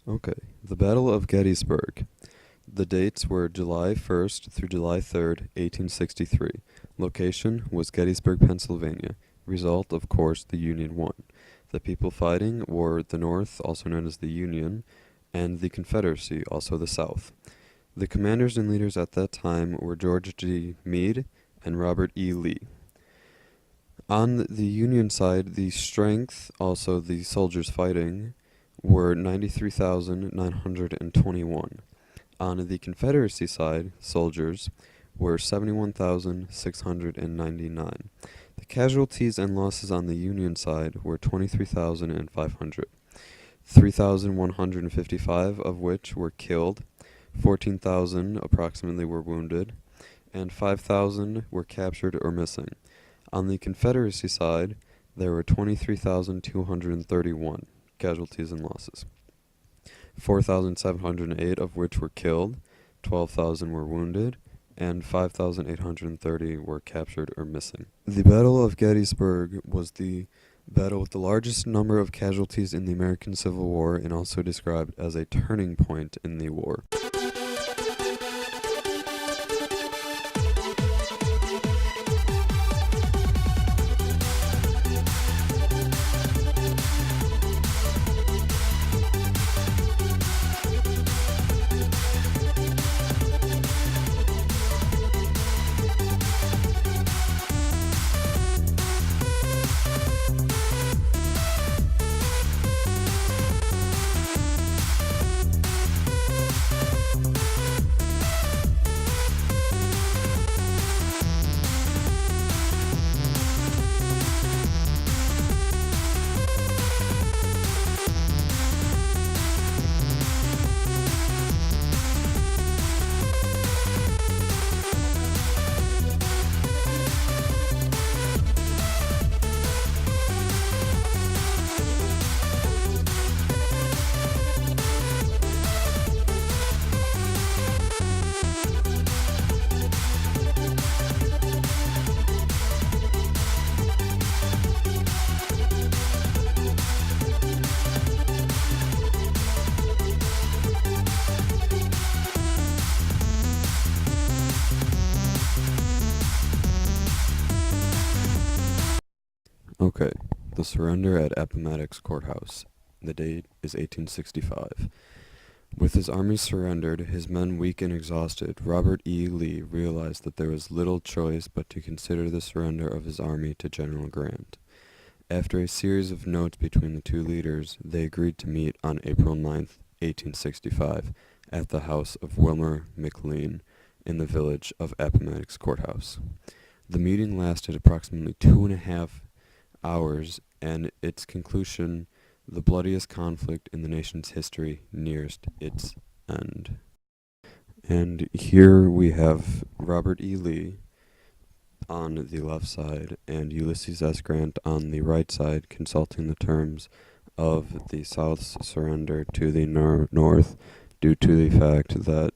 Okay, the Battle of Gettysburg. The dates were July 1st through July 3rd, 1863. Location was Gettysburg, Pennsylvania. Result, of course, the Union won. The people fighting were the North, also known as the Union, and the Confederacy, also the South. The commanders and leaders at that time were George G. Meade and Robert E. Lee. On the Union side, the strength, also the soldiers fighting, were 93,921. On the Confederacy side, soldiers were 71,699. The casualties and losses on the Union side were 23,500, 3,155 of which were killed, 14,000 approximately were wounded, and 5,000 were captured or missing. On the Confederacy side, there were 23,231 casualties and losses, 4,708 of which were killed, 12,000 were wounded, and 5,830 were captured or missing. The Battle of Gettysburg was the battle with the largest number of casualties in the American Civil War and also described as a turning point in the war. Okay, the surrender at Appomattox Courthouse. The date is 1865. With his army surrendered, his men weak and exhausted, Robert E. Lee realized that there was little choice but to consider the surrender of his army to General Grant. After a series of notes between the two leaders, they agreed to meet on April 9th, 1865, at the house of Wilmer McLean in the village of Appomattox Courthouse. The meeting lasted approximately 2.5 hours, and its conclusion, the bloodiest conflict in the nation's history, nearest its end. And here we have Robert E. Lee on the left side and Ulysses S. Grant on the right side, consulting the terms of the South's surrender to the North due to the fact that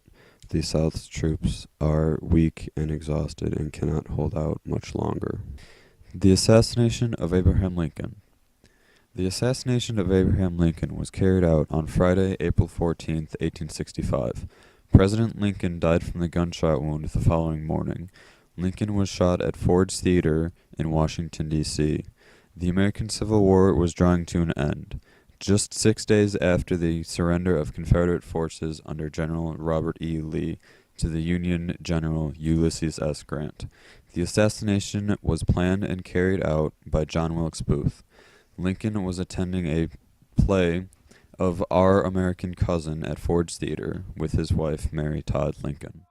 the South's troops are weak and exhausted and cannot hold out much longer. The assassination of Abraham Lincoln. The assassination of Abraham Lincoln was carried out on Friday, April 14th, 1865. President Lincoln died from the gunshot wound the following morning. Lincoln was shot at Ford's Theater in Washington, D.C. The American Civil War was drawing to an end. Just 6 days after the surrender of Confederate forces under General Robert E. Lee to the Union General Ulysses S. Grant. The assassination was planned and carried out by John Wilkes Booth. Lincoln was attending a play of Our American Cousin at Ford's Theater with his wife, Mary Todd Lincoln.